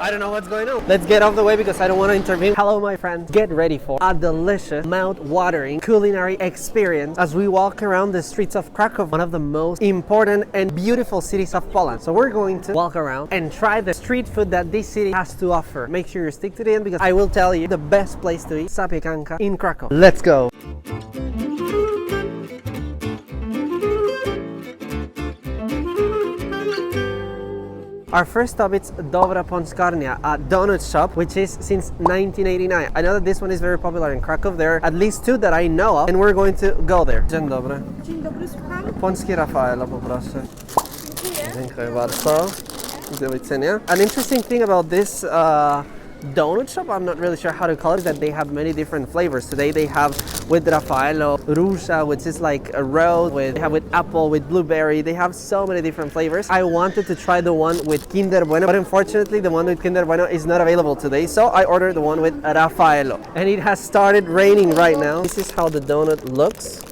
I don't know what's going on. Let's get off the way because I don't want to intervene. Hello, my friends. Get ready for a delicious, mouth-watering culinary experience as we walk around the streets of Krakow, one of the most important and beautiful cities of Poland. So we're going to walk around and try the street food that this city has to offer. Make sure you stick to the end because I will tell you the best place to eat Zapiekanka in Krakow. Let's go. Our first stop is Dobra Pąckarnia, a donut shop which is since 1989. I know that this one is very popular in Krakow. There are at least two that I know of and we're going to go there. Dzień dobry. Dzień dobry, słucham. Pączki Raffaello, poproszę. Dziękuję bardzo. Do widzenia. An interesting thing about this donut shop, I'm not really sure how to call it, that they have many different flavors. Today they have with Raffaello, Russia, which is like a rose, they have with apple, with blueberry. They have so many different flavors. I wanted to try the one with Kinder Bueno, but unfortunately the one with Kinder Bueno is not available today, so I ordered the one with Raffaello. And it has started raining right now. This is how the donut looks.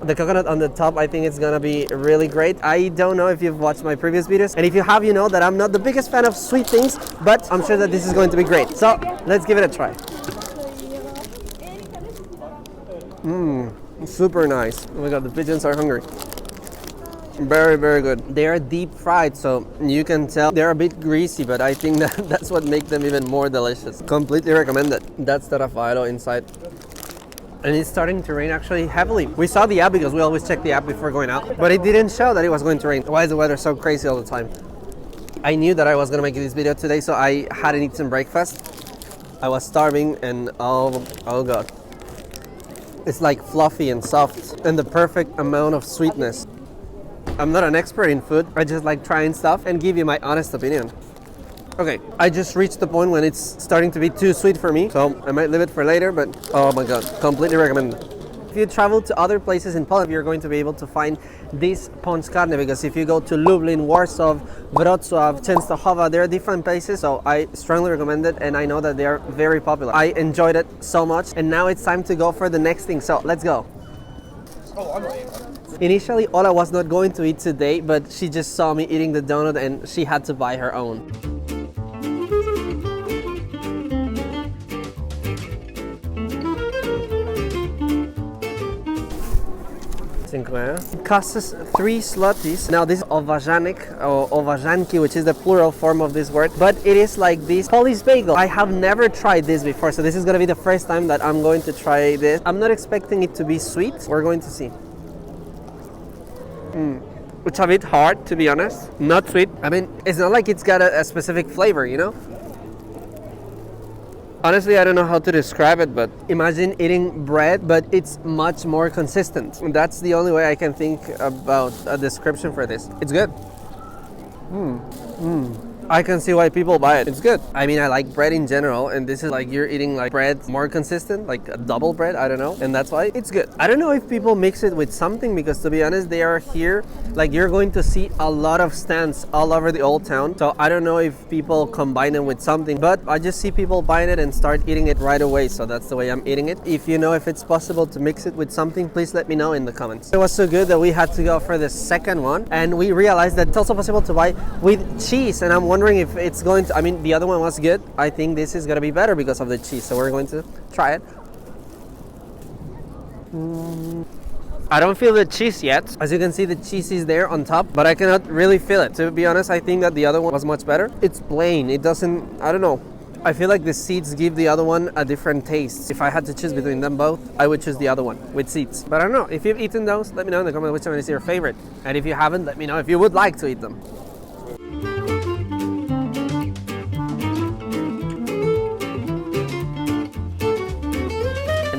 The coconut on the top, I think it's gonna be really great. I don't know if you've watched my previous videos, and if you have, you know that I'm not the biggest fan of sweet things, but I'm sure that this is going to be great. So let's give it a try. Super nice. Oh my god, the pigeons are hungry. Very, very good. They are deep fried, so you can tell they're a bit greasy, but I think that's what makes them even more delicious. Completely recommend it. That's the Raffaello inside. And it's starting to rain actually heavily. We saw the app because we always check the app before going out, but it didn't show that it was going to rain. Why is the weather so crazy all the time? I knew that I was gonna make this video today, so I hadn't eaten breakfast. I was starving and oh god. It's like fluffy and soft and the perfect amount of sweetness. I'm not an expert in food. I just like trying stuff and give you my honest opinion. Okay, I just reached the point when it's starting to be too sweet for me, so I might leave it for later, but oh my god, completely recommend it. If you travel to other places in Poland, you're going to be able to find this Pączkarnia, because if you go to Lublin, Warsaw, Wrocław, Częstochowa, there are different places, so I strongly recommend it, and I know that they are very popular. I enjoyed it so much, and now it's time to go for the next thing, so let's go. Initially, Ola was not going to eat today, but she just saw me eating the donut and she had to buy her own. It costs 3 zlotys. Now this is Obwarzanek or Obwarzanki, which is the plural form of this word, but it is like this Polish bagel. I have never tried this before, so this is gonna be the first time that I'm going to try this. I'm not expecting it to be sweet. We're going to see. It's a bit hard, to be honest. Not sweet. I mean, it's not like it's got a specific flavor, you know? Honestly, I don't know how to describe it, but imagine eating bread, but it's much more consistent. That's the only way I can think about a description for this. It's good. I can see why people buy it. It's good. I mean, I like bread in general, and this is like you're eating like bread more consistent, like a double bread, I don't know, and that's why it's good. I don't know if people mix it with something, because to be honest, they are here, like you're going to see a lot of stands all over the old town, so I don't know if people combine them with something, but I just see people buying it and start eating it right away, so that's the way I'm eating it. If you know if it's possible to mix it with something, please let me know in the comments. It was so good that we had to go for the second one, and we realized that it's also possible to buy with cheese, and I'm wondering if it's going to, I mean, the other one was good. I think this is going to be better because of the cheese, so we're going to try it. I don't feel the cheese yet. As you can see, the cheese is there on top, but I cannot really feel it. To be honest, I think that the other one was much better. It's plain. It doesn't, I don't know. I feel like the seeds give the other one a different taste. If I had to choose between them both, I would choose the other one with seeds. But I don't know. If you've eaten those, let me know in the comment which one is your favorite. And if you haven't, let me know if you would like to eat them.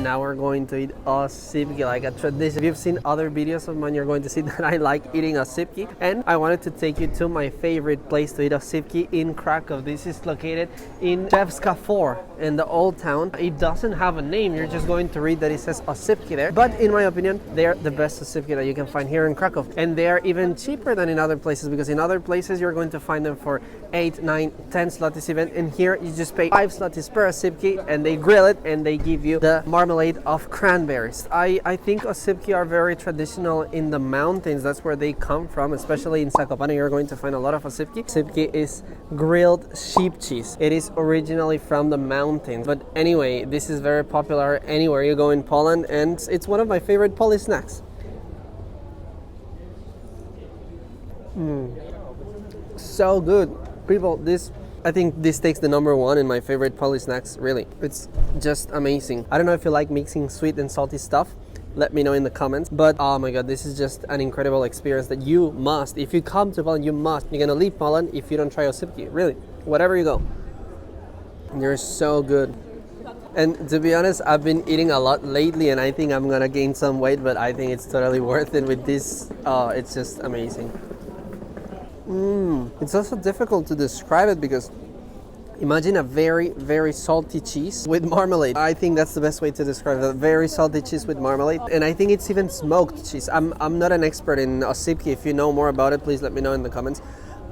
Now we're going to eat Osipki, like a tradition. If you've seen other videos of mine, you're going to see that I like eating Osipki, and I wanted to take you to my favorite place to eat Osipki in Krakow. This is located in Czewska 4 in the old town. It doesn't have a name, you're just going to read that it says Osipki there, but in my opinion, they're the best Osipki that you can find here in Krakow, and they are even cheaper than in other places, because in other places you're going to find them for 8, 9, 10 zlotys even, and here you just pay 5 zlotys per Osipki, and they grill it and they give you the marmalade marmalade of cranberries. I think Osipki are very traditional in the mountains. That's where they come from, especially in Zakopane. You're going to find a lot of Osipki. Osipki is grilled sheep cheese. It is originally from the mountains. But anyway, this is very popular anywhere you go in Poland, and it's one of my favorite Polish snacks. So good. People, I think this takes the number one in my favorite Polish snacks, really. It's just amazing. I don't know if you like mixing sweet and salty stuff. Let me know in the comments. But oh my god, this is just an incredible experience that you must, if you come to Poland, you must. You're gonna leave Poland if you don't try Osipki, really. Wherever you go. They're so good. And to be honest, I've been eating a lot lately and I think I'm gonna gain some weight, but I think it's totally worth it with this. Oh, it's just amazing. It's also difficult to describe it because imagine a very, very salty cheese with marmalade. I think that's the best way to describe it. Very salty cheese with marmalade. And I think it's even smoked cheese. I'm not an expert in Osipki. If you know more about it, please let me know in the comments.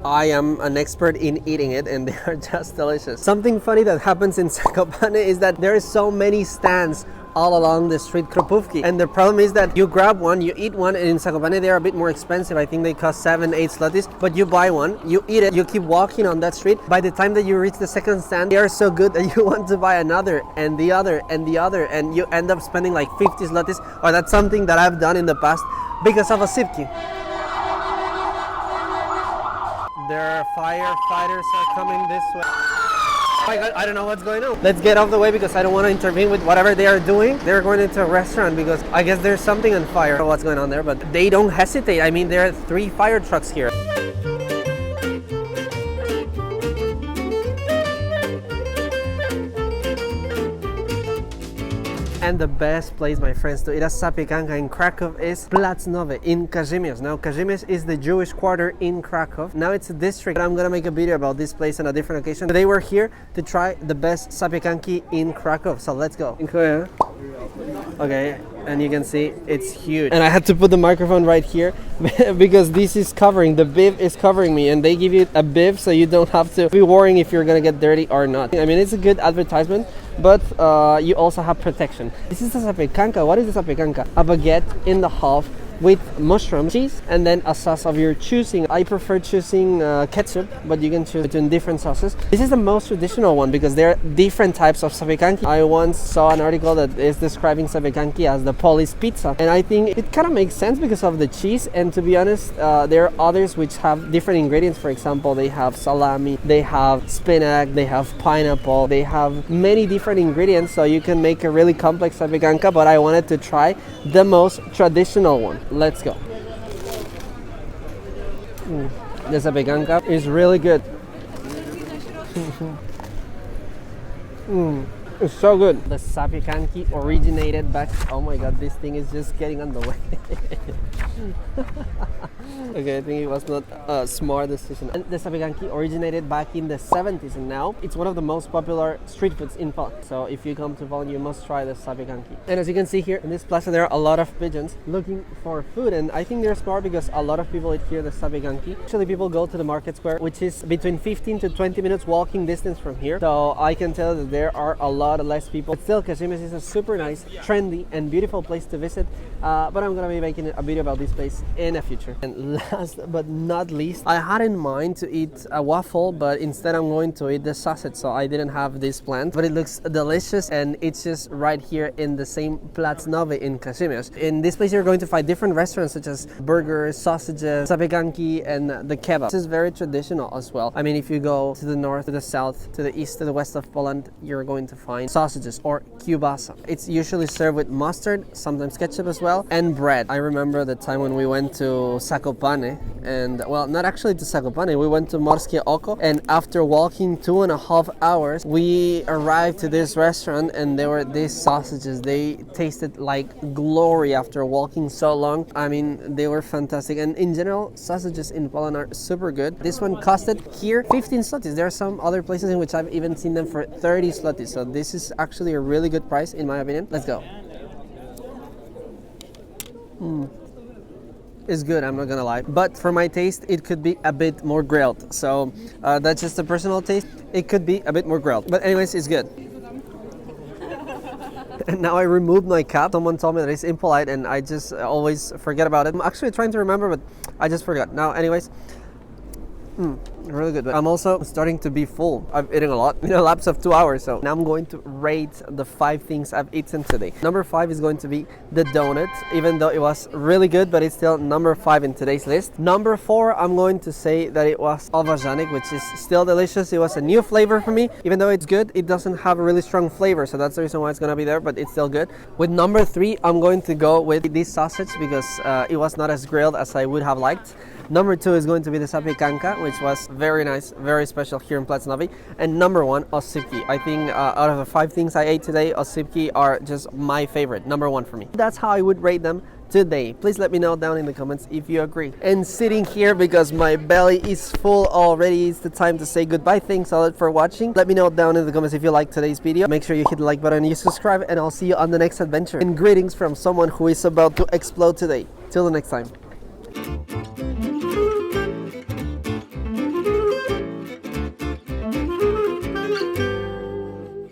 I am an expert in eating it and they are just delicious. Something funny that happens in Zakopane is that there are so many stands all along the street Kropówki, and the problem is that you grab one, you eat one, and in Zakopane they're a bit more expensive. I think they cost 7-8 zlotys, but you buy one, you eat it, you keep walking on that street. By the time that you reach the second stand, they are so good that you want to buy another and the other and the other, and you end up spending like 50 zlotys, or that's something that I've done in the past because of Osipki. Their firefighters are coming this way. Oh my god, I don't know what's going on. Let's get off the way because I don't want to intervene with whatever they are doing. They're going into a restaurant because I guess there's something on fire. I don't know what's going on there, but they don't hesitate. I mean, there are 3 fire trucks here. And the best place, my friends, to eat a Zapiekanka in Krakow is Plac Nowy in Kazimierz. Now, Kazimierz is the Jewish quarter in Krakow. Now it's a district. I'm gonna make a video about this place on a different occasion. Today we're here to try the best Zapiekanki in Krakow. So let's go. Okay, and you can see it's huge. And I had to put the microphone right here because this is covering, the bib is covering me, and they give you a bib so you don't have to be worrying if you're gonna get dirty or not. I mean, it's a good advertisement, but you also have protection. This is the Zapiekanka. What is the Zapiekanka? A baguette in the half with mushroom, cheese, and then a sauce of your choosing. I prefer choosing ketchup, but you can choose between different sauces. This is the most traditional one because there are different types of Zapiekanki. I once saw an article that is describing Zapiekanki as the Polish pizza, and I think it kind of makes sense because of the cheese. And to be honest, there are others which have different ingredients. For example, they have salami, they have spinach, they have pineapple, they have many different ingredients, so you can make a really complex Zapiekanka, but I wanted to try the most traditional one. Let's go. The Zapiekanka is really good. It's so good. The Zapiekanki originated back... Oh my god, this thing is just getting on the way. Okay, I think it was not a smart decision. And the Zapiekanki originated back in the 70s, and now it's one of the most popular street foods in Poland. So if you come to Poland, you must try the Zapiekanki. And as you can see here in this plaza, there are a lot of pigeons looking for food, and I think they're smart because a lot of people eat here the Zapiekanki. Actually, people go to the market square, which is between 15 to 20 minutes walking distance from here. So I can tell that there are a lot less people. But still, Kazimierz is a super nice, trendy, and beautiful place to visit. But I'm gonna be making a video about this place in the future. And last but not least, I had in mind to eat a waffle, but instead I'm going to eat the sausage, so I didn't have this planned. But it looks delicious, and it's just right here in the same Plac Nowy in Kazimierz. In this place, you're going to find different restaurants such as burgers, sausages, zapiekanki, and the kebab. This is very traditional as well. I mean, if you go to the north, to the south, to the east, to the west of Poland, you're going to find sausages or kielbasa. It's usually served with mustard, sometimes ketchup as well, and bread. I remember the time when we went to Zakopane, and well, not actually to Zakopane, we went to Morskie Oko, and after walking 2.5 hours, we arrived to this restaurant, and there were these sausages. They tasted like glory after walking so long. I mean, they were fantastic, and in general, sausages in Poland are super good. This one costed here 15 zlotys. There are some other places in which I've even seen them for 30 zlotys, so this is actually a really good price in my opinion. Let's go. It's good, I'm not gonna lie, but for my taste it could be a bit more grilled, so that's just a personal taste. It could be a bit more grilled, but anyways, it's good. And now I removed my cap. Someone told me that it's impolite and I just always forget about it. I'm actually trying to remember, but I just forgot. Now, anyways, really good. But I'm also starting to be full. I've eaten a lot in a lapse of 2 hours. So now I'm going to rate the 5 things I've eaten today. Number 5 is going to be the donut, even though it was really good, but it's still number 5 in today's list. Number 4, I'm going to say that it was Obwarzanek, which is still delicious. It was a new flavor for me. Even though it's good, it doesn't have a really strong flavor. So that's the reason why it's going to be there, but it's still good. With number 3, I'm going to go with this sausage because it was not as grilled as I would have liked. Number 2 is going to be the Zapiekanka, which was very nice, very special here in Plac Nowy. And number 1, Osipide. I think out of the 5 things I ate today, Osipki are just my favorite, number 1 for me. That's how I would rate them today. Please let me know down in the comments if you agree. And sitting here because my belly is full already, it's the time to say goodbye. Thanks a lot for watching. Let me know down in the comments if you liked today's video. Make sure you hit the like button and you subscribe, and I'll see you on the next adventure. And greetings from someone who is about to explode today. Till the next time.